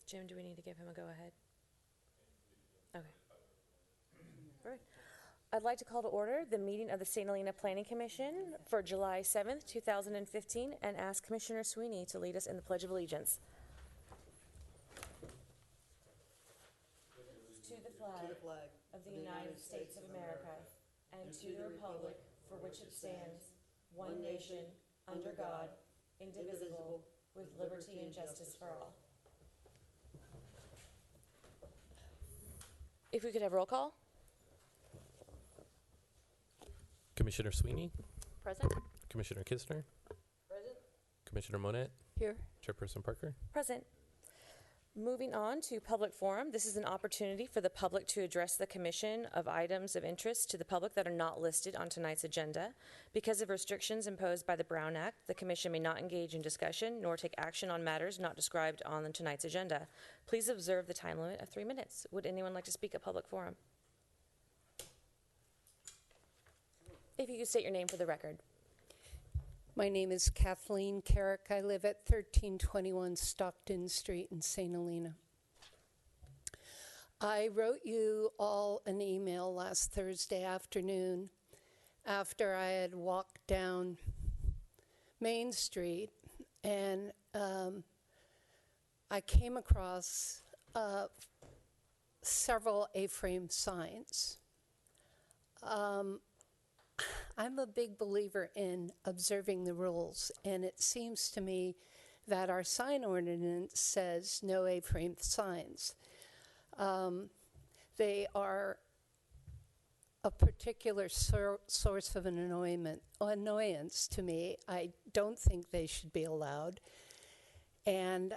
Jim, do we need to give him a go-ahead? Okay. Perfect. I'd like to call to order the meeting of the St. Helena Planning Commission for July 7th, 2015, and ask Commissioner Sweeney to lead us in the Pledge of Allegiance. To the flag of the United States of America, and to the republic for which it stands, one nation, under God, indivisible, with liberty and justice for all. If we could have roll call. Commissioner Sweeney, Present. Commissioner Kisner, Present. Commissioner Monette, Here. Chairperson Parker. Present. Moving on to public forum, this is an opportunity for the public to address the commission of items of interest to the public that are not listed on tonight's agenda. Because of restrictions imposed by the Brown Act, the commission may not engage in discussion nor take action on matters not described on tonight's agenda. Please observe the time limit of 3 minutes. Would anyone like to speak at public forum? If you could state your name for the record. My name is Kathleen Carrick. I live at 1321 Stockton Street in St. Helena. I wrote you all an email last Thursday afternoon after I had walked down Main Street, and I came across several A-frame signs. I'm a big believer in observing the rules, and it seems to me that our sign ordinance says no A-frame signs. They are a particular source of an annoyance to me. I don't think they should be allowed. And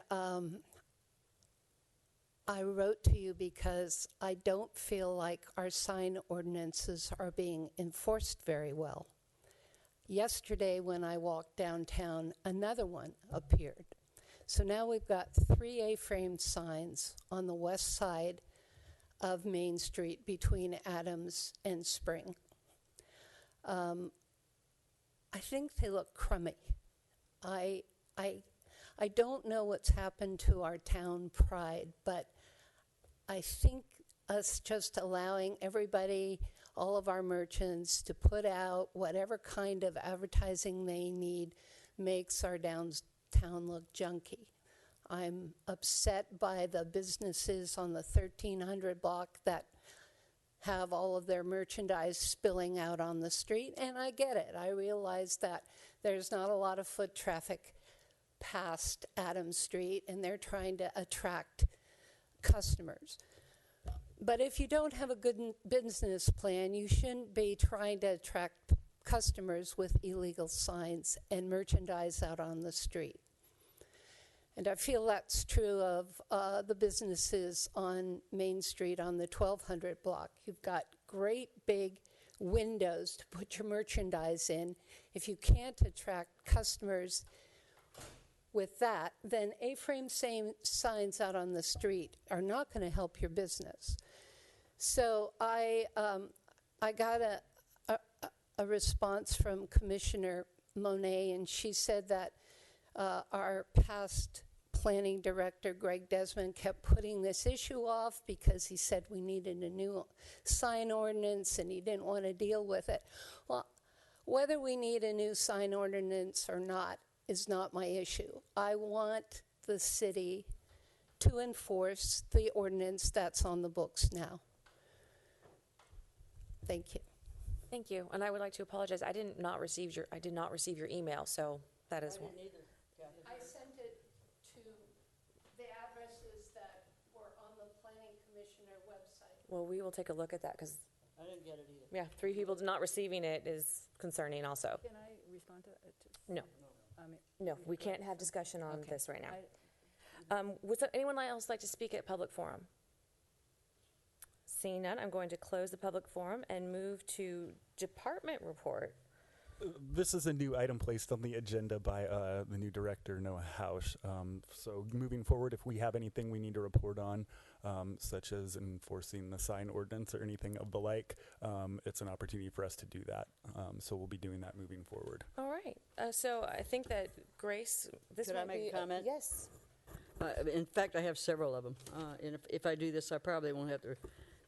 I wrote to you because I don't feel like our sign ordinances are being enforced very well. Yesterday, when I walked downtown, another one appeared. So now we've got 3 A-frame signs on the west side of Main Street between Adams and Spring. I think they look crummy. I don't know what's happened to our town pride, but I think us just allowing everybody, all of our merchants, to put out whatever kind of advertising they need makes our downtown look junky. I'm upset by the businesses on the 1300 block that have all of their merchandise spilling out on the street, and I get it. I realize that there's not a lot of foot traffic past Adams Street, and they're trying to attract customers. But if you don't have a good business plan, you shouldn't be trying to attract customers with illegal signs and merchandise out on the street. And I feel that's true of the businesses on Main Street on the 1200 block. You've got great big windows to put your merchandise in. If you can't attract customers with that, then A-frame signs out on the street are not going to help your business. So I got a response from Commissioner Monet, and she said that our past planning director, Greg Desmond, kept putting this issue off because he said we needed a new sign ordinance and he didn't want to deal with it. Well, whether we need a new sign ordinance or not is not my issue. I want the city to enforce the ordinance that's on the books now. Thank you. Thank you. And I would like to apologize. I did not receive your email, so that is one. I sent it to the addresses that were on the Planning Commissioner website. Well, we will take a look at that because, I didn't get it either. yeah, 3 people not receiving it is concerning also. Can I respond to it? No. I mean, No, we can't have discussion on Okay. this right now. Would anyone else like to speak at public forum? Seeing none, I'm going to close the public forum and move to department report. This is a new item placed on the agenda by the new director, Noah Hausch. So moving forward, if we have anything we need to report on, such as enforcing the sign ordinance or anything of the like, it's an opportunity for us to do that. So we'll be doing that moving forward. All right. So I think that Grace, this Could I might make be a comment? yes. In fact, I have several of them. And if I do this, I probably won't have to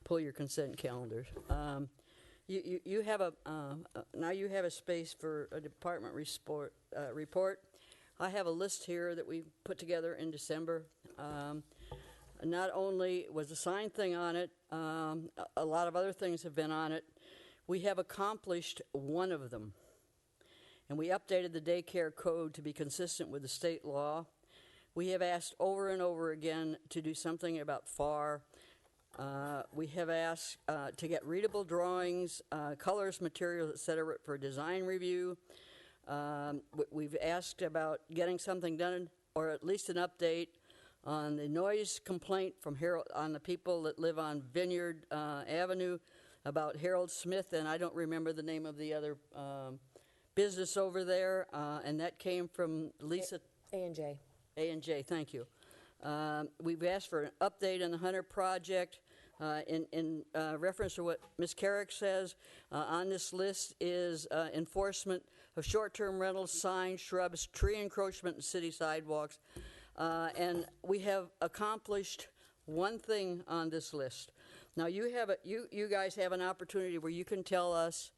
pull your consent calendars. You have now you have a space for a department report. I have a list here that we put together in December. Not only was the sign thing on it, a lot of other things have been on it. We have accomplished one of them. And we updated the daycare code to be consistent with the state law. We have asked over and over again to do something about FAR. We have asked to get readable drawings, colors, materials, etc., for design review. We've asked about getting something done, or at least an update, on the noise complaint from on the people that live on Vineyard Avenue about Harold Smith, and I don't remember the name of the other business over there, and that came from Lisa. A&J. A&J, thank you. We've asked for an update on the Hunter project. In reference to what Ms. Carrick says, on this list is enforcement of short-term rentals, signs, shrubs, tree encroachment, and city sidewalks. And we have accomplished one thing on this list. Now, you guys have an opportunity where you can tell us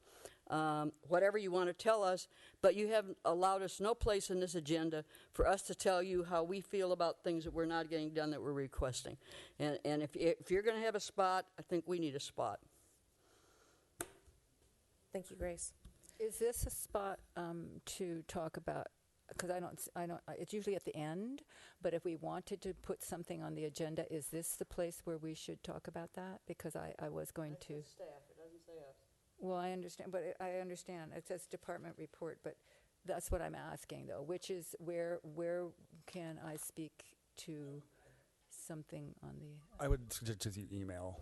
whatever you want to tell us, but you have allowed us no place in this agenda for us to tell you how we feel about things that we're not getting done that we're requesting. And if you're going to have a spot, I think we need a spot. Thank you, Grace. Is this a spot to talk about? Because it's usually at the end, but if we wanted to put something on the agenda, is this the place where we should talk about that? Because I was going to. Staff, it doesn't say us. Well, I understand, but I understand. It says department report, but that's what I'm asking, though, which is where can I speak to something on the... I would suggest just you email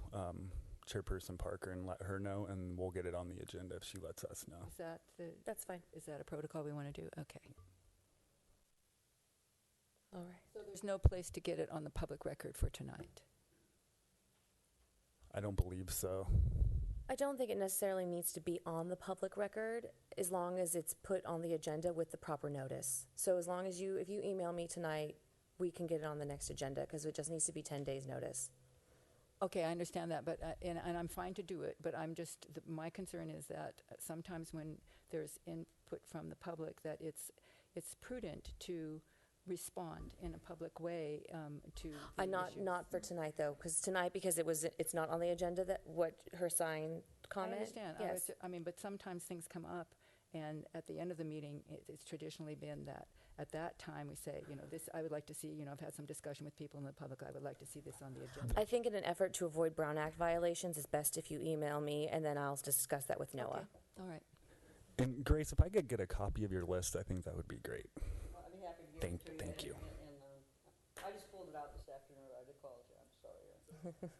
Chairperson Parker and let her know, and we'll get it on the agenda if she lets us know. That's fine. Is that a protocol we want to do? Okay. All right. So there's no place to get it on the public record for tonight? I don't believe so. I don't think it necessarily needs to be on the public record as long as it's put on the agenda with the proper notice. So as long as if you email me tonight, we can get it on the next agenda because it just needs to be 10 days notice. Okay, I understand that, but and I'm fine to do it, but I'm just, my concern is that sometimes when there's input from the public, that it's prudent to respond in a public way to the issues. Not for tonight though, because it's not on the agenda that what her sign comment. I understand. Yes. But sometimes things come up, and at the end of the meeting, it's traditionally been that at that time we say, this I would like to see. I've had some discussion with people in the public. I would like to see this on the agenda. I think in an effort to avoid Brown Act violations, it's best if you email me and then I'll discuss that with Noah. Okay. All right. And Grace, if I could get a copy of your list, I think that would be great. I'd be happy to give it to you. Thank you. I just pulled it out this afternoon. I did call you. I'm sorry.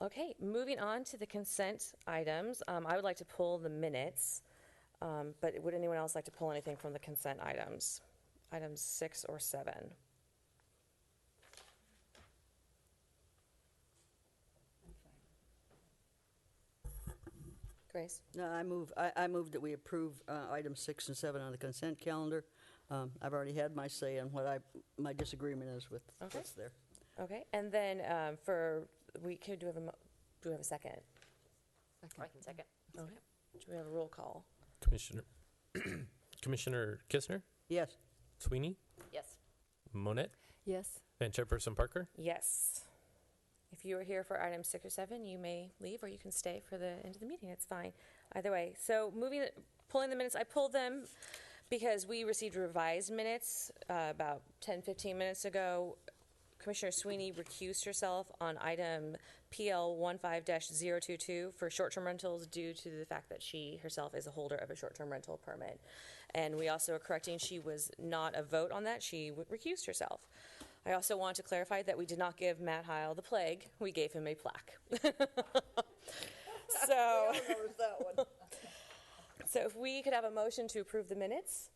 Okay, moving on to the consent items. I would like to pull the minutes, but would anyone else like to pull anything from the consent items? Items 6 or 7. Grace? No, I move that we approve items 6 and 7 on the consent calendar. I've already had my say on what my disagreement is with Okay. what's there. Okay, and then do we have a second? I can second. Okay. Do we have a roll call? Commissioner Kistner, Yes. Sweeney, Yes. Monette, Yes. and Chairperson Parker. Yes. If you are here for items 6 or 7, you may leave or you can stay for the end of the meeting. It's fine. Either way. So pulling the minutes, I pulled them because we received revised minutes about 10-15 minutes ago. Commissioner Sweeney recused herself on item PL 15-022 for short-term rentals due to the fact that she herself is a holder of a short-term rental permit. And we also are correcting she was not a vote on that. She recused herself. I also want to clarify that we did not give Matt Heil the plague. We gave him a plaque. So, Noticed that one. so if we could have a motion to approve the minutes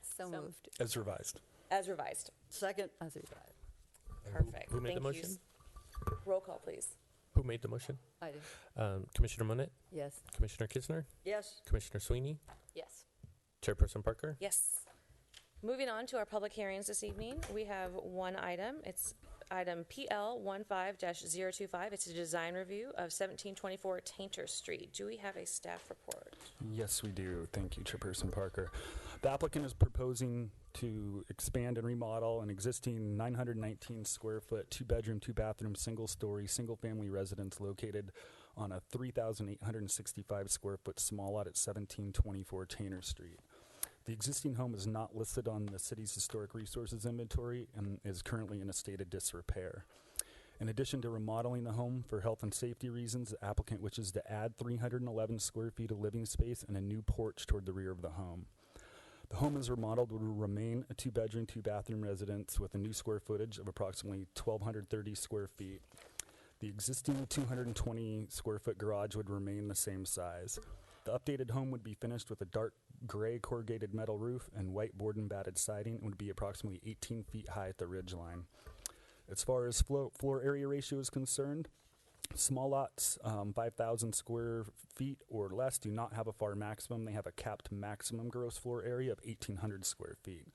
So moved. As revised. as revised. Second. As revised. Perfect. Who made Thank the motion? You. Roll call, please. Who made the motion? I do. Commissioner Monette, Yes. Commissioner Kistner, Yes. Commissioner Sweeney, Yes. Chairperson Parker. Yes. Moving on to our public hearings this evening, we have one item. It's item PL 15-025. It's a design review of 1724 Tainter Street. Do we have a staff report? Yes, we do. Thank you, Chairperson Parker. The applicant is proposing to expand and remodel an existing 919 square foot, 2-bedroom, 2-bathroom, single-story, single-family residence located on a 3,865 square foot small lot at 1724 Tainter Street. The existing home is not listed on the city's historic resources inventory and is currently in a state of disrepair. In addition to remodeling the home for health and safety reasons, the applicant wishes to add 311 square feet of living space and a new porch toward the rear of the home. The home as remodeled would remain a 2-bedroom, 2-bathroom residence with a new square footage of approximately 1,230 square feet. The existing 220 square foot garage would remain the same size. The updated home would be finished with a dark gray corrugated metal roof and white board and batted siding and would be approximately 18 feet high at the ridge line. As far as floor area ratio is concerned, small lots, 5,000 square feet or less, do not have a FAR maximum. They have a capped maximum gross floor area of 1,800 square feet.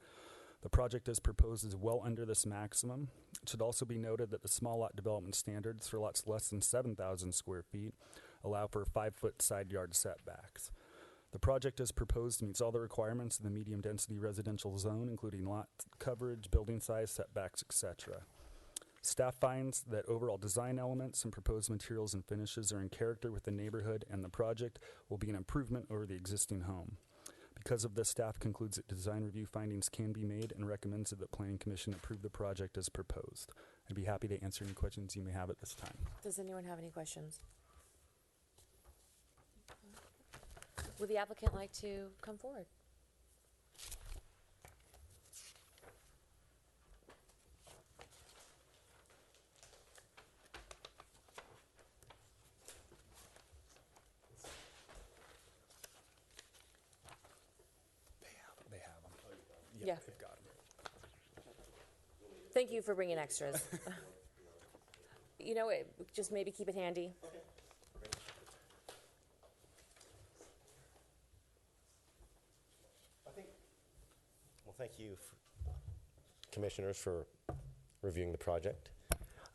The project as proposed is well under this maximum. It should also be noted that the small lot development standards for lots less than 7,000 square feet allow for 5-foot side yard setbacks. The project as proposed meets all the requirements of the medium density residential zone, including lot coverage, building size, setbacks, etc. Staff finds that overall design elements and proposed materials and finishes are in character with the neighborhood, and the project will be an improvement over the existing home. Because of this, staff concludes that design review findings can be made and recommends that the Planning Commission approve the project as proposed. I'd be happy to answer any questions you may have at this time. Does anyone have any questions? Would the applicant like to come forward? They have them. Yeah. They've got them. Thank you for bringing extras. You know, just maybe keep it handy. Well, thank you, commissioners, for reviewing the project.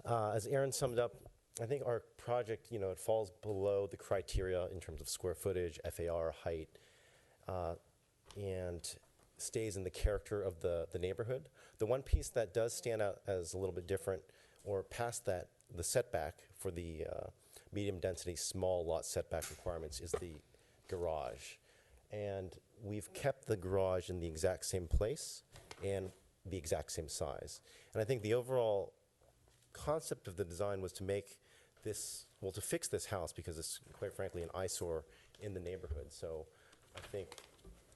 As Aaron summed up, I think our project, it falls below the criteria in terms of square footage, FAR, height, and stays in the character of the neighborhood. The one piece that does stand out as a little bit different, or past that, the setback for the medium density small lot setback requirements, is the garage. And we've kept the garage in the exact same place and the exact same size. And I think the overall concept of the design was to make this, to fix this house, because it's quite frankly an eyesore in the neighborhood. So I think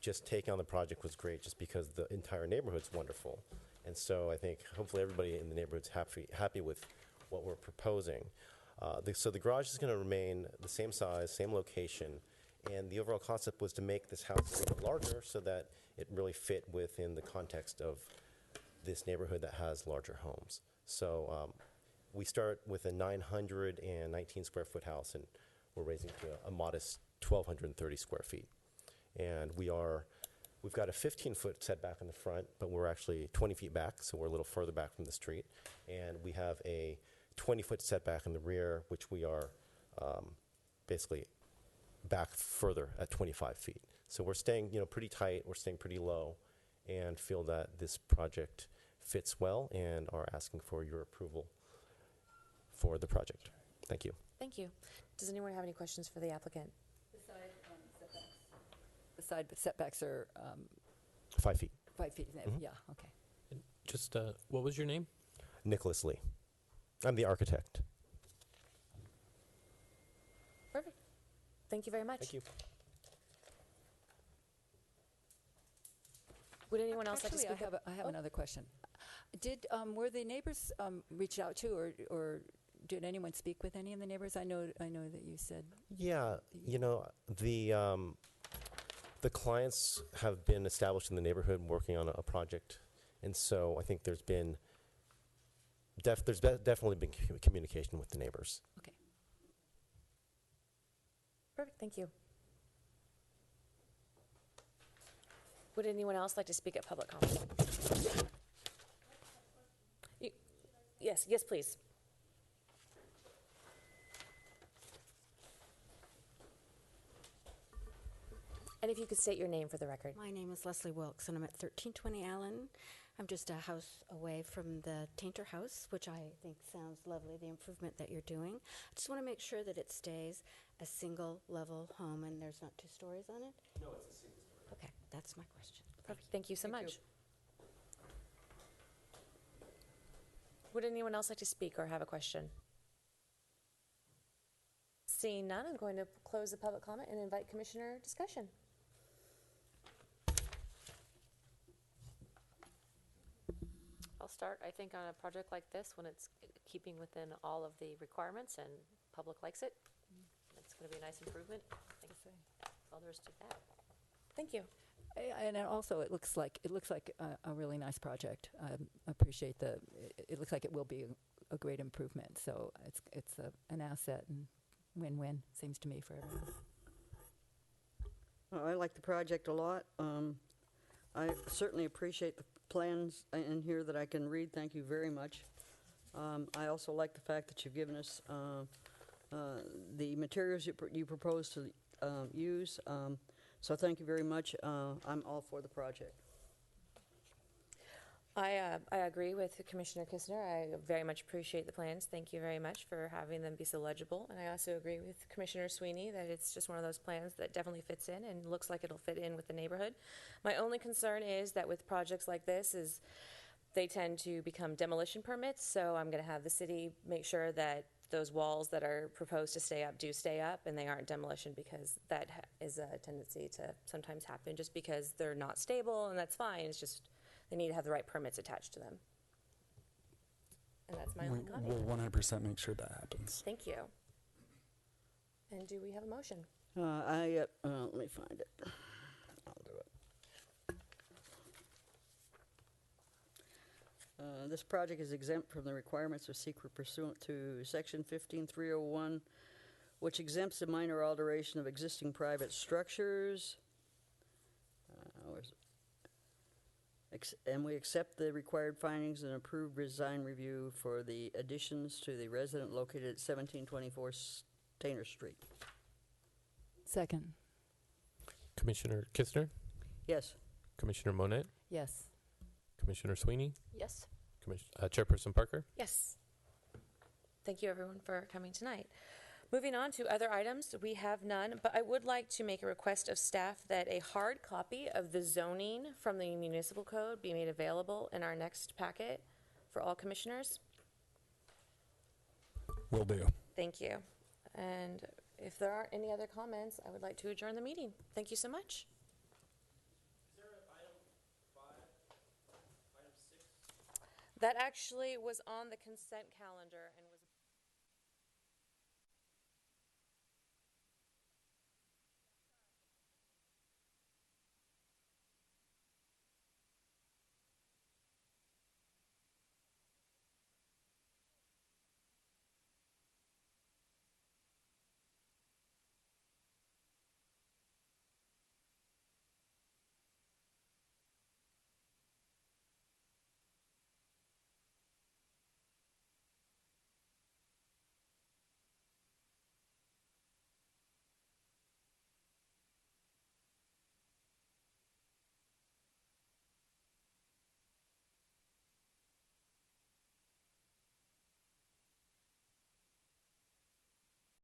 just taking on the project was great, just because the entire neighborhood's wonderful. And so I think hopefully everybody in the neighborhood's happy with what we're proposing. So the garage is going to remain the same size, same location, and the overall concept was to make this house a little bit larger so that it really fit within the context of this neighborhood that has larger homes. So we start with a 919 square foot house, and we're raising to a modest 1,230 square feet. And we've got a 15-foot setback in the front, but we're actually 20 feet back, so we're a little further back from the street. And we have a 20-foot setback in the rear, which we are basically back further at 25 feet. So we're staying, pretty tight, we're staying pretty low, and feel that this project fits well and are asking for your approval for the project. Thank you. Thank you. Does anyone have any questions for the applicant? The side setbacks are 5 feet. 5 feet. Mhm. Yeah, okay. Just, what was your name? Nicholas Lee. I'm the architect. Perfect. Thank you very much. Thank you. Would anyone else like to Actually, speak up? I have another question. Were the neighbors reached out to, or did anyone speak with any of the neighbors? I know that you said. Yeah, the clients have been established in the neighborhood working on a project, and so I think there's been definitely been communication with the neighbors. Okay. Perfect. Thank you. Would anyone else like to speak at public comment? You- Yes, yes, please. And if you could state your name for the record. My name is Leslie Wilkes, and I'm at 1320 Allen. I'm just a house away from the Tainter House, which I think sounds lovely, the improvement that you're doing. I just want to make sure that it stays a single-level home and there's not 2 stories on it? No, it's a single story. Okay, that's my question. Perfect. Thank you so Thank you. much. Would anyone else like to speak or have a question? Seeing none, I'm going to close the public comment and invite commissioner discussion. I'll start. I think on a project like this, when it's keeping within all of the requirements and public likes it, it's going to be a nice improvement. I think that's all there is to that. Thank you. And also, it looks like a really nice project. I appreciate it looks like it will be a great improvement. So it's an asset and win-win, seems to me, for everyone. I like the project a lot. I certainly appreciate the plans in here that I can read. Thank you very much. I also like the fact that you've given us the materials you propose to use. So thank you very much. I'm all for the project. I agree with Commissioner Kistner. I very much appreciate the plans. Thank you very much for having them be so legible. And I also agree with Commissioner Sweeney that it's just one of those plans that definitely fits in and looks like it'll fit in with the neighborhood. My only concern is that with projects like this is they tend to become demolition permits. So I'm going to have the city make sure that those walls that are proposed to stay up do stay up and they aren't demolition, because that is a tendency to sometimes happen just because they're not stable, and that's fine. It's just they need to have the right permits attached to them. And that's my only comment. We'll 100% make sure that happens. Thank you. And do we have a motion? Let me find it. I'll do it. This project is exempt from the requirements of secret pursuant to Section 15301, which exempts the minor alteration of existing private structures. Where's it? And we accept the required findings and approve design review for the additions to the resident located at 1724 Tainter Street. Second. Commissioner Kistner, Yes. Commissioner Monette, Yes. Commissioner Sweeney, Yes. Chairperson Parker. Yes. Thank you, everyone, for coming tonight. Moving on to other items, we have none, but I would like to make a request of staff that a hard copy of the zoning from the municipal code be made available in our next packet for all commissioners. Will do. Thank you. And if there aren't any other comments, I would like to adjourn the meeting. Thank you so much. Is there an item 5, item 6? That actually was on the consent calendar and was